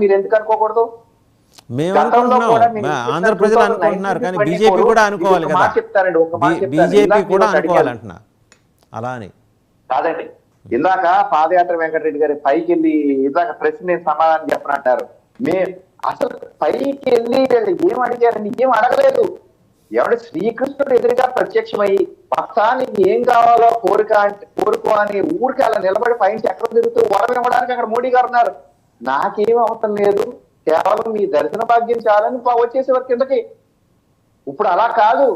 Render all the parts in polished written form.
మీరు ఎందుకు అనుకోకూడదు? మేము గతంలో కూడా అనుకుంటున్నాం, నేను ఆంధ్ర ప్రజలు అనుకుంటున్నారు, కానీ బీజేపీ కూడా అనుకోవాలి కదా, చెప్తారండి, ఒక మాట చెప్తాను. బీజేపీ ఇందాక కూడా మీరు అడిగారు అనుకోవాలంటున్నా అలా అని. కాదండి, ఇందాక పాదయాత్ర వెంకటరెడ్డి గారి పైకి వెళ్ళి ఇందాక ప్రశ్న నేను సమాధానం చెప్పనంటారు. మే అసలు పైకి వెళ్ళి వీళ్ళు ఏం అడిగారని ఏం అడగలేదు. ఎవడు శ్రీకృష్ణుడు ఎదురుగా ప్రత్యక్షమై భక్తా నీకు ఏం కావాలో కోరుకో అని ఊరికి అలా నిలబడి పైన చక్రం తిరుగుతూ వరం ఇవ్వడానికి అక్కడ మోడీ గారు ఉన్నారు. నాకేం అవసరం లేదు, కేవలం మీ దర్శన భాగ్యం చాలని వచ్చేసేవారు కిందకి. ఇప్పుడు అలా కాదు,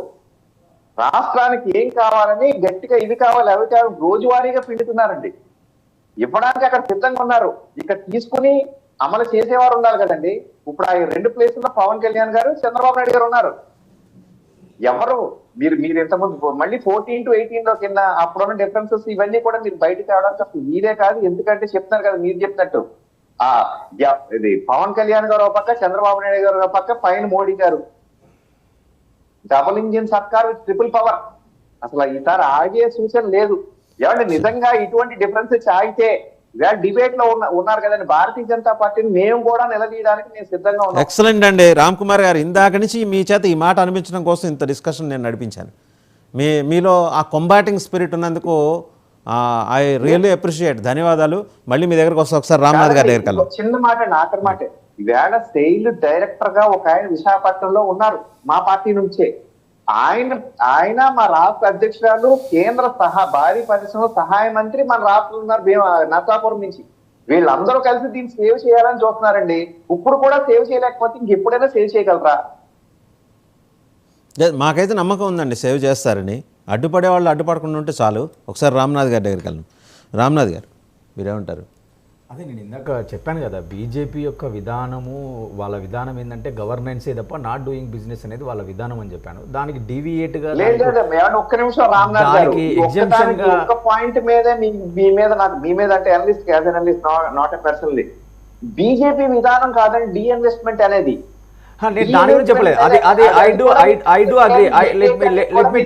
రాష్ట్రానికి ఏం కావాలని గట్టిగా ఇవి కావాలి అవి కావాలి రోజువారీగా పిండుతున్నారండి. ఇవ్వడానికి అక్కడ సిద్ధంగా ఉన్నారు, ఇక్కడ తీసుకుని అమలు చేసేవారు ఉండాలి కదండి. ఇప్పుడు ఆ 2 ప్లేసుల్లో పవన్ కళ్యాణ్ గారు, చంద్రబాబు నాయుడు గారు ఉన్నారు. ఎవరు మీరు ఇంతకుముందు మళ్ళీ 14 to 18 లో కింద అప్పుడున్న డిఫరెన్సెస్ ఇవన్నీ కూడా మీరు బయటకు రావడానికి అసలు మీరే కాదు. ఎందుకంటే చెప్తున్నారు కదా మీరు చెప్పినట్టు, ఇది పవన్ కళ్యాణ్ గారు ఒక పక్క, చంద్రబాబు నాయుడు గారు ఒక పక్క, పైన మోడీ గారు. డబుల్ ఇంజిన్ సర్కార్ విత్ ట్రిపుల్ పవర్. అసలు ఈసారి ఆగే సూచన లేదు. ఏమంటే నిజంగా ఇటువంటి డిఫరెన్సెస్ ఆగితే ఇవాళ డిబేట్ లో ఉన్నారు కదండి భారతీయ జనతా పార్టీని మేము కూడా నిలదీయడానికి నేను సిద్ధంగా ఉన్నాను. ఎక్సలెంట్ అండి రామ్ కుమార్ గారు, ఇందాక నుంచి మీ చేత ఈ మాట అనిపించడం కోసం ఇంత డిస్కషన్ నేను నడిపించాను. మీలో ఆ కొంబాటింగ్ స్పిరిట్ ఉన్నందుకు ఐ రియల్లీ అప్రిషియేట్, ధన్యవాదాలు. మళ్ళీ మీ దగ్గరకు వస్తే ఒకసారి రామ్నాథ్ గారి దగ్గరికి వెళ్ళాం. చిన్న మాట ఆఖరి మాట, ఈవేళ సెయిల్ డైరెక్టర్ గా ఒక ఆయన విశాఖపట్నంలో ఉన్నారు మా పార్టీ నుంచే. ఆయన మా రాష్ట్ర అధ్యక్షురాలు, కేంద్ర భారీ పరిశ్రమ సహాయ మంత్రి మన రాష్ట్రంలో ఉన్నారు నర్సాపురం నుంచి. వీళ్ళందరూ కలిసి దీన్ని సేవ్ చేయాలని చూస్తున్నారండి. ఇప్పుడు కూడా సేవ్ చేయలేకపోతే ఇంకెప్పుడైనా సేవ్ చేయగలరా? మాకైతే నమ్మకం ఉందండి సేవ్ చేస్తారని. అడ్డుపడే వాళ్ళు అడ్డుపడకుండా ఉంటే చాలు. ఒకసారి రామ్నాథ్ గారి దగ్గరికి వెళ్ళాం. రామ్నాథ్ గారు మీరేమంటారు? అదే నేను ఇందాక చెప్పాను కదా, బీజేపీ యొక్క విధానము, వాళ్ళ విధానం ఏంటంటే గవర్నెన్సే తప్ప నాట్ డూయింగ్ బిజినెస్ అనేది వాళ్ళ విధానం అని చెప్పాను. దానికి డీవియేట్ గా ఒక్క నిమిషం రామ్నాథ్ గారు, ఒక పాయింట్ మీద మీ మీద అంటే analyst as N analyst, not a personally, BJP విధానం కాదండి డీఇన్వెస్ట్మెంట్ అనేది. నేను దాని గురించి చెప్పలేదు. అది I do agree. Let me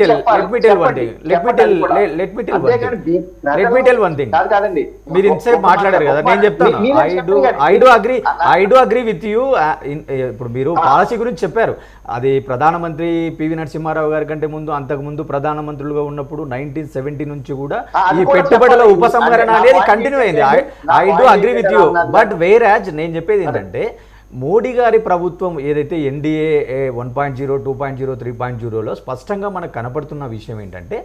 tell one thing. మీరు ఇంతసేపు మాట్లాడారు కదా, నేను చెప్తాను I do agree with you. ఇప్పుడు మీరు పాలసీ గురించి చెప్పారు. అది ప్రధానమంత్రి పివి నరసింహారావు గారి కంటే ముందు, అంతకు ముందు ప్రధానమంత్రులుగా ఉన్నప్పుడు 1970 నుంచి కూడా ఈ పెట్టుబడుల ఉపసంహరణ అనేది కంటిన్యూ అయింది. I do agree with you. But where as నేను చెప్పేది ఏంటంటే, మోడీ గారి ప్రభుత్వం ఏదైతే ఎన్డీఏ 1.0, 2.0, 3.0లో స్పష్టంగా మనకు కనపడుతున్న విషయం ఏంటంటే,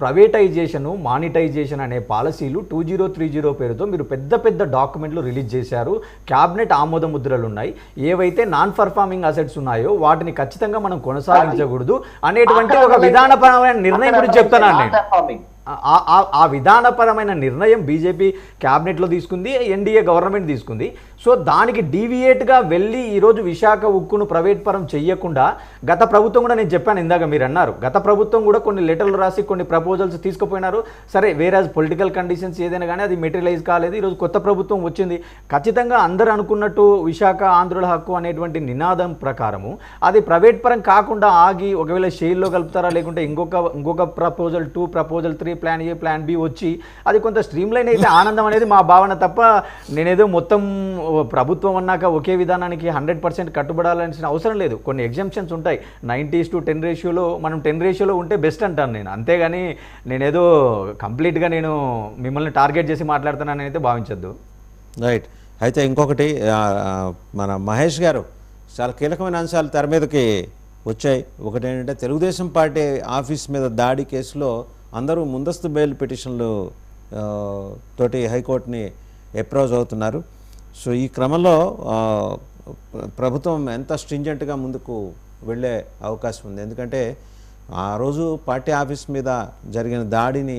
ప్రైవేటైజేషను, మానిటైజేషన్ అనే పాలసీలు 2030 పేరుతో మీరు పెద్ద పెద్ద డాక్యుమెంట్లు రిలీజ్ చేశారు. క్యాబినెట్ ఆమోద ముద్రలు ఉన్నాయి. ఏవైతే నాన్ పర్ఫార్మింగ్ అసెట్స్ ఉన్నాయో వాటిని ఖచ్చితంగా మనం కొనసాగించకూడదు అనేటువంటి ఒక విధానపరమైన నిర్ణయం గురించి చెప్తున్నాను నేను. ఆ విధానపరమైన నిర్ణయం బీజేపీ క్యాబినెట్లో తీసుకుంది, ఎన్డీఏ గవర్నమెంట్ తీసుకుంది. సో దానికి డీవియేట్గా వెళ్ళి ఈరోజు విశాఖ ఉక్కును ప్రైవేట్ పరం చెయ్యకుండా, గత ప్రభుత్వం కూడా నేను చెప్పాను ఇందాక మీరు అన్నారు, గత ప్రభుత్వం కూడా కొన్ని లెటర్లు రాసి కొన్ని ప్రపోజల్స్ తీసుకుపోయినారు. సరే, వేరాజ్ పొలిటికల్ కండిషన్స్ ఏదైనా కానీ అది మెటీరియలైజ్ కాలేదు. ఈరోజు కొత్త ప్రభుత్వం వచ్చింది. ఖచ్చితంగా అందరూ అనుకున్నట్టు విశాఖ ఆంధ్రుల హక్కు అనేటువంటి నినాదం ప్రకారము అది ప్రైవేట్ పరం కాకుండా ఆగి, ఒకవేళ షేర్లో కలుపుతారా లేకుంటే ఇంకొక proposal 2, proposal 3, plan A, plan B వచ్చి అది కొంత స్ట్రీమ్ లైన్ అయితే ఆనందం అనేది మా భావన తప్ప, నేనేదో మొత్తం ప్రభుత్వం అన్నాక ఒకే విధానానికి 100% కట్టుబడాల్సిన అవసరం లేదు. కొన్ని ఎగ్జామ్షన్స్ ఉంటాయి. 90:10 రేషియోలో మనం 10 రేషియోలో ఉంటే బెస్ట్ అంటాను నేను. అంతేగాని నేనేదో కంప్లీట్గా నేను మిమ్మల్ని టార్గెట్ చేసి మాట్లాడుతున్నానని అయితే భావించద్దు. రైట్. అయితే ఇంకొకటి, మన మహేష్ గారు చాలా కీలకమైన అంశాలు తెర మీదకి వచ్చాయి. ఒకటి ఏంటంటే, తెలుగుదేశం పార్టీ ఆఫీస్ మీద దాడి కేసులో అందరూ ముందస్తు బెయిల్ పిటిషన్లు తోటి హైకోర్టుని అప్రోచ్ అవుతున్నారు. సో ఈ క్రమంలో ప్రభుత్వం ఎంత స్ట్రింజెంట్గా ముందుకు వెళ్ళే అవకాశం ఉంది? ఎందుకంటే ఆ రోజు పార్టీ ఆఫీస్ మీద జరిగిన దాడిని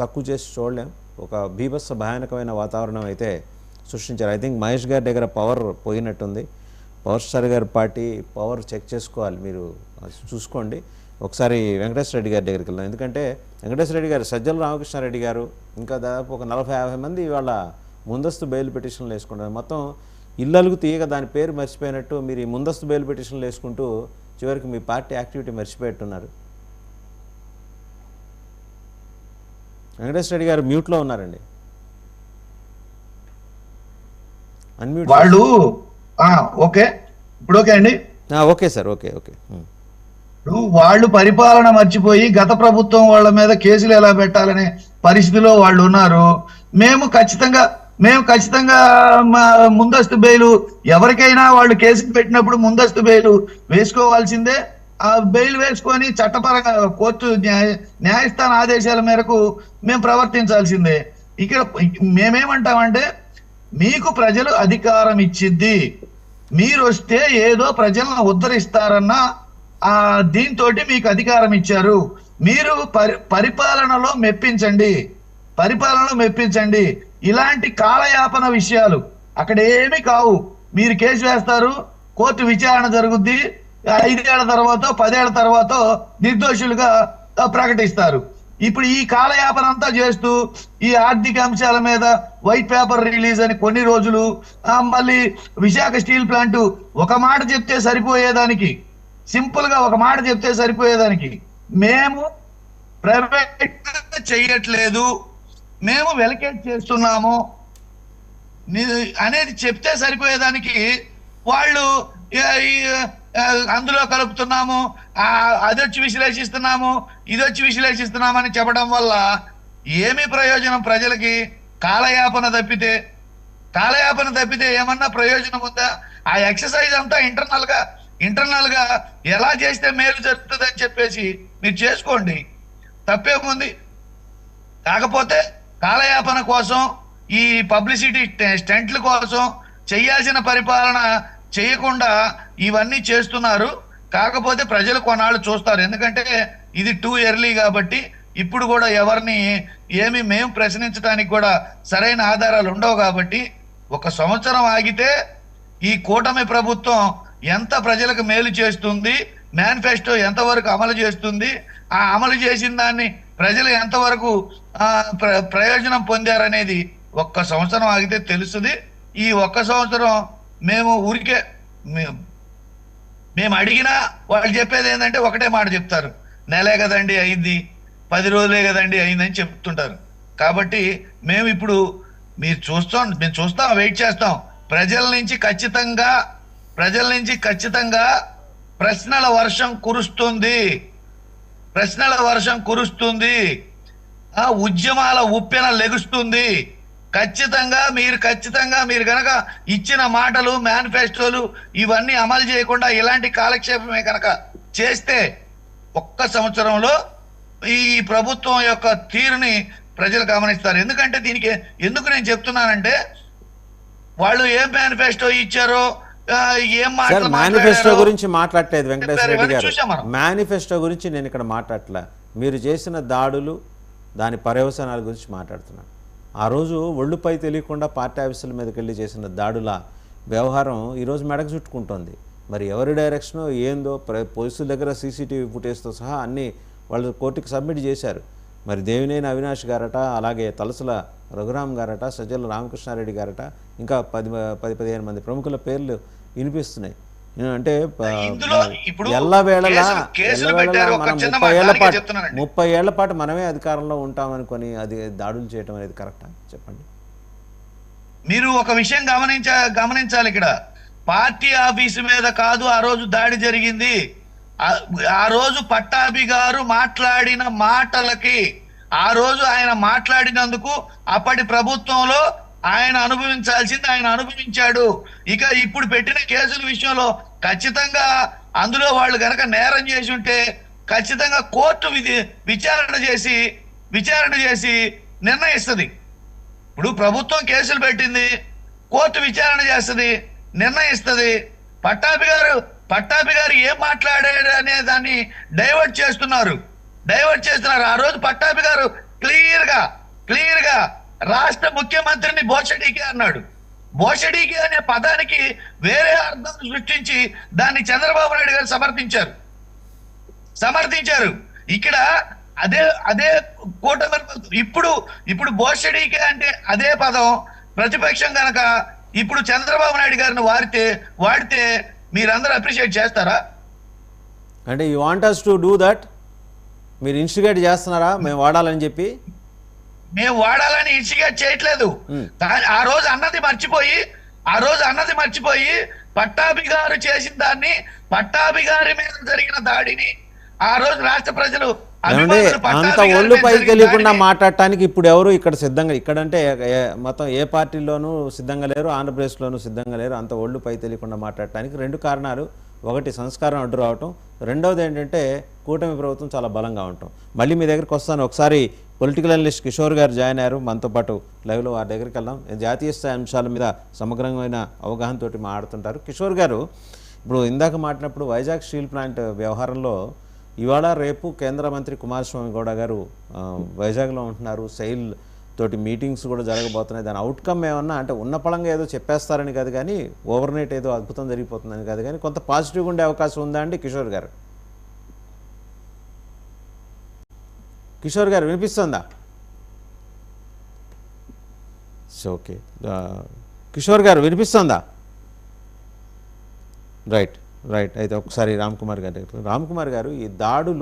తక్కువ చేసి చూడలేం. ఒక బీభత్స భయానకమైన వాతావరణం అయితే సృష్టించారు. ఐ థింక్ మహేష్ గారి దగ్గర పవర్ పోయినట్టుంది. పవర్ స్టార్ గారి పార్టీ పవర్ చెక్ చేసుకోవాలి, మీరు చూసుకోండి. ఒకసారి వెంకటేశ్వర రెడ్డి గారి దగ్గరికి వెళ్దాం. ఎందుకంటే వెంకటేశ్వర రెడ్డి గారు, సజ్జల రామకృష్ణారెడ్డి గారు, ఇంకా దాదాపు ఒక 40-50 మంది ఇవాళ ముందస్తు బెయిల్ పిటిషన్లు వేసుకుంటారు. మొత్తం ఇళ్ళకు తీయగా దాని పేరు మర్చిపోయినట్టు మీరు ఈ ముందస్తు బెయిల్ పిటిషన్లు వేసుకుంటూ చివరికి మీ పార్టీ యాక్టివిటీ మర్చిపోయేట్టున్నారు. వెంకటేశ్వర రెడ్డి గారు మ్యూట్లో ఉన్నారండి. అన్మ్యూట్ వాళ్ళు ఓకే ఇప్పుడు ఓకే అండి. Okay sir, okay. ఇప్పుడు వాళ్ళు పరిపాలన మర్చిపోయి గత ప్రభుత్వం వాళ్ళ మీద కేసులు ఎలా పెట్టాలనే పరిస్థితిలో వాళ్ళు ఉన్నారు. మేము ఖచ్చితంగా ముందస్తు బెయిలు ఎవరికైనా వాళ్ళు కేసులు పెట్టినప్పుడు ముందస్తు బెయిలు వేసుకోవాల్సిందే. ఆ బెయిల్ వేసుకొని చట్టపరంగా కోర్టు న్యాయస్థాన ఆదేశాల మేరకు మేము ప్రవర్తించాల్సిందే. ఇక్కడ మేమేమంటామంటే మీకు ప్రజలు అధికారం ఇచ్చిద్ది, మీరు వస్తే ఏదో ప్రజలను ఉద్ధరిస్తారన్న దీంతో మీకు అధికారం ఇచ్చారు. మీరు పరిపాలనలో మెప్పించండి. ఇలాంటి కాలయాపన విషయాలు అక్కడ ఏమీ కావు. మీరు కేసు వేస్తారు, కోర్టు విచారణ జరుగుద్ది, 5 ఏళ్ల తర్వాత 10 ఏళ్ల తర్వాత నిర్దోషులుగా ప్రకటిస్తారు. ఇప్పుడు ఈ కాలయాపన అంతా చేస్తూ ఈ ఆర్థిక అంశాల మీద వైట్ పేపర్ రిలీజ్ అని కొన్ని రోజులు, మళ్ళీ విశాఖ స్టీల్ ప్లాంట్ ఒక మాట చెప్తే సరిపోయేదానికి, సింపుల్ గా ఒక మాట చెప్తే సరిపోయేదానికి మేము ప్రైవేట్ చెయ్యట్లేదు, మేము వెలికేట్ చేస్తున్నాము అనేది చెప్తే సరిపోయేదానికి వాళ్ళు అందులో కలుపుతున్నాము, అదొచ్చి విశ్లేషిస్తున్నాము, ఇదొచ్చి విశ్లేషిస్తున్నాము అని చెప్పడం వల్ల ఏమి ప్రయోజనం ప్రజలకి? కాలయాపన తప్పితే ఏమన్నా ప్రయోజనం ఉందా? ఆ ఎక్సర్సైజ్ అంతా ఇంటర్నల్ గా ఎలా చేస్తే మేలు జరుగుతుంది అని చెప్పేసి మీరు చేసుకోండి, తప్పేముంది. కాకపోతే కాలయాపన కోసం, ఈ పబ్లిసిటీ స్టంట్ల కోసం చేయాల్సిన పరిపాలన చేయకుండా ఇవన్నీ చేస్తున్నారు. కాకపోతే ప్రజలు కొన్నాళ్ళు చూస్తారు, ఎందుకంటే ఇది టూ ఎర్లీ కాబట్టి. ఇప్పుడు కూడా ఎవరిని మేము ప్రశ్నించడానికి కూడా సరైన ఆధారాలు ఉండవు కాబట్టి 1 సంవత్సరం ఆగితే ఈ కూటమి ప్రభుత్వం ఎంత ప్రజలకు మేలు చేస్తుంది, మేనిఫెస్టో ఎంతవరకు అమలు చేస్తుంది, ఆ అమలు చేసిన దాన్ని ప్రజలు ఎంతవరకు ప్రయోజనం పొందారనేది 1 సంవత్సరం ఆగితే తెలుస్తుంది. ఈ 1 సంవత్సరం మేము ఊరికే మేము అడిగినా వాళ్ళు చెప్పేది ఏంటంటే ఒకటే మాట చెప్తారు, నెలే కదండి అయింది, 10 రోజులే కదండి అయిందని చెప్తుంటారు. కాబట్టి మేము ఇప్పుడు మేము చూస్తాం, వెయిట్ చేస్తాం. ప్రజల నుంచి ఖచ్చితంగా ప్రశ్నల వర్షం కురుస్తుంది, ఉద్యమాల ఉప్పెన లెగుస్తుంది. ఖచ్చితంగా మీరు కనుక ఇచ్చిన మాటలు, మేనిఫెస్టోలు ఇవన్నీ అమలు చేయకుండా ఇలాంటి కాలక్షేపమే కనుక చేస్తే 1 సంవత్సరంలో ఈ ప్రభుత్వం యొక్క తీరుని ప్రజలు గమనిస్తారు. ఎందుకంటే దీనికి ఎందుకు నేను చెప్తున్నానంటే, వాళ్ళు ఏం మేనిఫెస్టో ఇచ్చారో, ఏం మేనిఫెస్టో గురించి మాట్లాడలేదు వెంకటేశ్వర రెడ్డి గారు. మేనిఫెస్టో గురించి నేను ఇక్కడ మాట్లాడలే. మీరు చేసిన దాడులు, దాని పర్యవసానాల గురించి మాట్లాడుతున్నాను. ఆ రోజు ఒళ్ళుపై తెలియకుండా పార్టీ ఆఫీసుల మీదకి వెళ్ళి చేసిన దాడుల వ్యవహారం ఈరోజు మెడకు చుట్టుకుంటుంది. మరి ఎవరి డైరెక్షనో ఏందో, పోలీసుల దగ్గర సీసీటీవీ ఫుటేజ్తో సహా అన్నీ వాళ్ళు కోర్టుకి సబ్మిట్ చేశారు. మరి దేవినేని అవినాష్ గారట, అలాగే తలసల రఘురామ్ గారట, సజ్జల రామకృష్ణారెడ్డి గారట, ఇంకా 10-15 మంది ప్రముఖుల పేర్లు వినిపిస్తున్నాయి. అంటే ఎల్లవేళలా మనం 30 ఏళ్ల పాటు మనమే అధికారంలో ఉంటామనుకొని అది దాడులు చేయటం అనేది కరెక్టా? చెప్పండి. మీరు ఒక విషయం గమనించాలి. ఇక్కడ పార్టీ ఆఫీసు మీద కాదు ఆ రోజు దాడి జరిగింది. ఆ రోజు పట్టాభి గారు మాట్లాడిన మాటలకి, ఆ రోజు ఆయన మాట్లాడినందుకు అప్పటి ప్రభుత్వంలో ఆయన అనుభవించాల్సింది ఆయన అనుభవించాడు. ఇక ఇప్పుడు పెట్టిన కేసుల విషయంలో ఖచ్చితంగా అందులో వాళ్ళు గనక నేరం చేసి ఉంటే ఖచ్చితంగా కోర్టు విచారణ చేసి నిర్ణయిస్తుంది. ఇప్పుడు ప్రభుత్వం కేసులు పెట్టింది, కోర్టు విచారణ చేస్తుంది, నిర్ణయిస్తుంది. పట్టాభి గారు ఏం మాట్లాడాడు అనే దాన్ని డైవర్ట్ చేస్తున్నారు. ఆ రోజు పట్టాభి గారు క్లియర్ గా రాష్ట్ర ముఖ్యమంత్రిని బోషడీకే అన్నాడు. బోషడీకే అనే పదానికి వేరే అర్థం సృష్టించి దాన్ని చంద్రబాబు నాయుడు గారు సమర్థించారు. ఇక్కడ అదే కూటమి ఇప్పుడు బోషడీకే అంటే అదే పదం ప్రతిపక్షం కనుక ఇప్పుడు చంద్రబాబు నాయుడు గారిని వాడితే మీరందరూ అప్రిషియేట్ చేస్తారా? అంటే you want us to do that? మీరు ఇన్స్టిగేట్ చేస్తున్నారా మేము వాడాలని చెప్పి? మేము వాడాలని ఇన్స్టిగేట్ చేయట్లేదు. ఆ రోజు అన్నది మర్చిపోయి ఆ రోజు అన్నది మర్చిపోయి పట్టాభి గారు చేసిన దాన్ని, పట్టాభి గారి మీద జరిగిన దాడిని ఆ రోజు రాష్ట్ర ప్రజలు ఏమంటే అభిమానులు అంత పట్టాభి గారి ఒళ్ళు మీద పైకి జరిగిన తెలియకుండా దాడిని మాట్లాడటానికి ఇప్పుడు ఎవరు ఇక్కడ సిద్ధంగా, ఇక్కడంటే మొత్తం ఏ పార్టీలోనూ సిద్ధంగా లేరు, ఆంధ్రప్రదేశ్లోనూ సిద్ధంగా లేరు అంత ఒళ్ళు పై తెలియకుండా మాట్లాడటానికి. రెండు కారణాలు, ఒకటి సంస్కారం అడ్డు రావటం, రెండవది ఏంటంటే కూటమి ప్రభుత్వం చాలా బలంగా ఉండటం. మళ్ళీ మీ దగ్గరికి వస్తాను. ఒకసారి పొలిటికల్ అనలిస్ట్ కిషోర్ గారు జాయిన్ అయ్యారు మనతో పాటు లైవ్లో, వారి దగ్గరికి వెళ్దాం. జాతీయ స్థాయి అంశాల మీద సమగ్రమైన అవగాహనతోటి మాట్లాడుతుంటారు. కిషోర్ గారు, ఇప్పుడు ఇందాక మాట్లాడినప్పుడు వైజాగ్ స్టీల్ ప్లాంట్ వ్యవహారంలో ఇవాళ రేపు కేంద్ర మంత్రి కుమారస్వామి గౌడ గారు వైజాగ్లో ఉంటున్నారు. సెయిల్ తోటి మీటింగ్స్ కూడా జరగబోతున్నాయి. దాని అవుట్కమ్ ఏమన్నా అంటే ఉన్న పళంగా ఏదో చెప్పేస్తారని కాదు కానీ, ఓవర్ నైట్ ఏదో అద్భుతం జరిగిపోతుందని కాదు కానీ, కొంత పాజిటివ్గా ఉండే అవకాశం ఉందా అండి కిషోర్ గారు? కిషోర్ గారు వినిపిస్తుందా? ఓకే, కిషోర్ గారు వినిపిస్తుందా? రైట్ రైట్ అయితే ఒకసారి రామ్ కుమార్ గారు, ఈ దాడులు